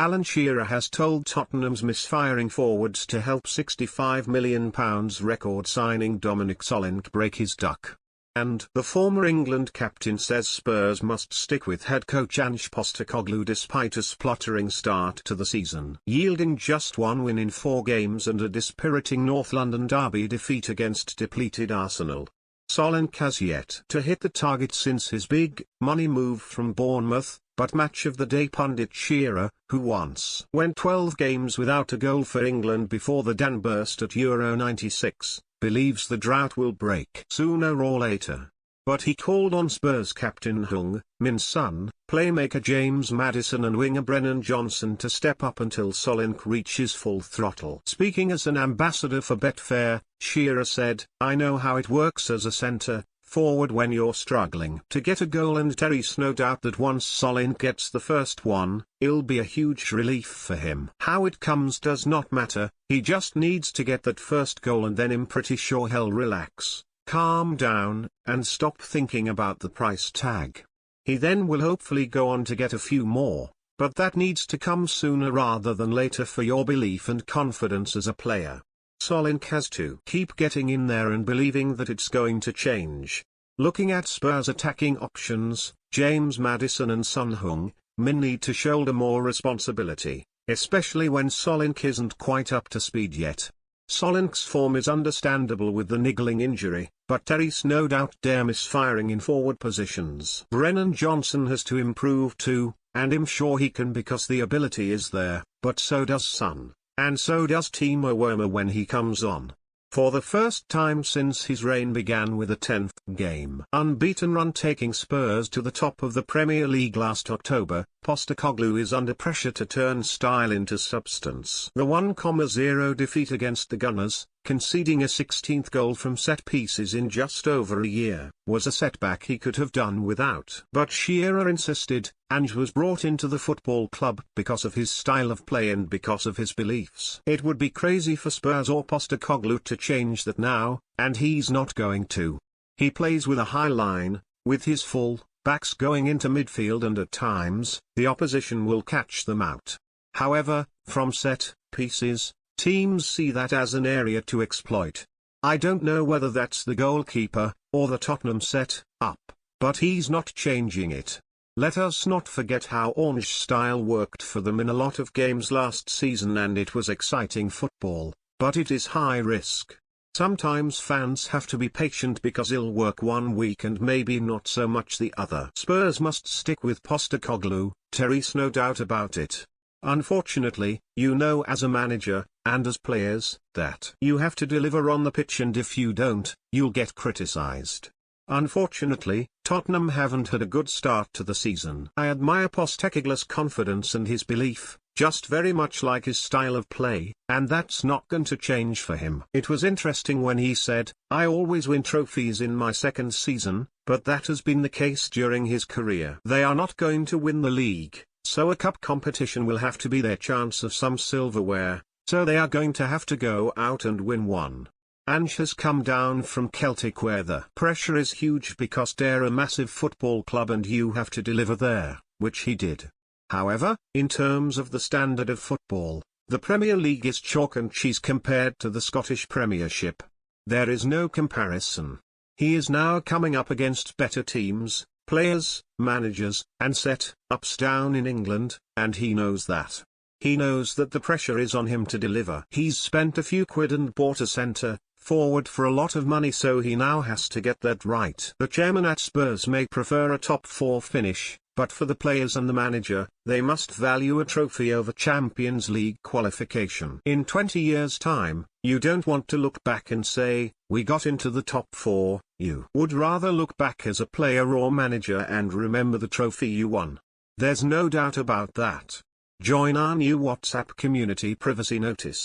Alan Shearer has told Tottenham's misfiring forwards to help £65 million record signing Dominic Solanke break his duck. And the former England captain says Spurs must stick with head coach Ange Postecoglou despite a spluttering start to the season, yielding just one win in 4 games and a dispiriting North London derby defeat against depleted Arsenal. Solanke has yet to hit the target since his big money move from Bournemouth, but match of the day pundit Shearer, who once went 12 games without a goal for England before the Dan burst at Euro '96, believes the drought will break sooner or later. But he called on Spurs captain Heung-min Son, playmaker James Maddison and winger Brennan Johnson to step up until Solanke reaches full throttle. Speaking as an ambassador for Betfair, Shearer said, "I know how it works as a centre-forward when you're struggling to get a goal, and there's no doubt that once Solanke gets the first one, it'll be a huge relief for him. How it comes does not matter, he just needs to get that first goal and then I'm pretty sure he'll relax, calm down, and stop thinking about the price tag. He then will hopefully go on to get a few more, but that needs to come sooner rather than later for your belief and confidence as a player. Solanke has to keep getting in there and believing that it's going to change." Looking at Spurs' attacking options, James Maddison and Son Heung-min need to shoulder more responsibility, especially when Solanke isn't quite up to speed yet. Solanke's form is understandable with the niggling injury, but there's no doubt they're misfiring in forward positions. Brennan Johnson has to improve too, and I'm sure he can because the ability is there, but so does Son, and so does Timo Werner when he comes on. For the first time since his reign began with a 10th game unbeaten run taking Spurs to the top of the Premier League last October, Postecoglou is under pressure to turn style into substance. The 1-0 defeat against the Gunners, conceding a 16th goal from set pieces in just over a year, was a setback he could have done without. But Shearer insisted, Ange was brought into the football club because of his style of play and because of his beliefs. It would be crazy for Spurs or Postecoglou to change that now, and he's not going to. He plays with a high line, with his full backs going into midfield, and at times, the opposition will catch them out. However, from set pieces, teams see that as an area to exploit. I don't know whether that's the goalkeeper, or the Tottenham set-up, but he's not changing it. Let us not forget how Ange's style worked for them in a lot of games last season, and it was exciting football, but it is high risk. Sometimes fans have to be patient because it'll work one week and maybe not so much the other. Spurs must stick with Postecoglou, there's no doubt about it. Unfortunately, you know as a manager, and as players, that you have to deliver on the pitch, and if you don't, you'll get criticised. Unfortunately, Tottenham haven't had a good start to the season. I admire Postecoglou's confidence and his belief, just very much like his style of play, and that's not going to change for him. It was interesting when he said, "I always win trophies in my second season," but that has been the case during his career. They are not going to win the league, so a cup competition will have to be their chance of some silverware, so they are going to have to go out and win one. Ange has come down from Celtic where the pressure is huge because they're a massive football club and you have to deliver there, which he did. However, in terms of the standard of football, the Premier League is chalk and cheese compared to the Scottish Premiership. There is no comparison. He is now coming up against better teams, players, managers, and set-ups down in England, and he knows that. He knows that the pressure is on him to deliver. He's spent a few quid and bought a centre-forward for a lot of money, so he now has to get that right. The chairman at Spurs may prefer a top 4 finish, but for the players and the manager, they must value a trophy over Champions League qualification. In 20 years' time, you don't want to look back and say, "We got into the top 4, you would rather look back as a player or manager and remember the trophy you won. There's no doubt about that. Join our new WhatsApp community privacy notice.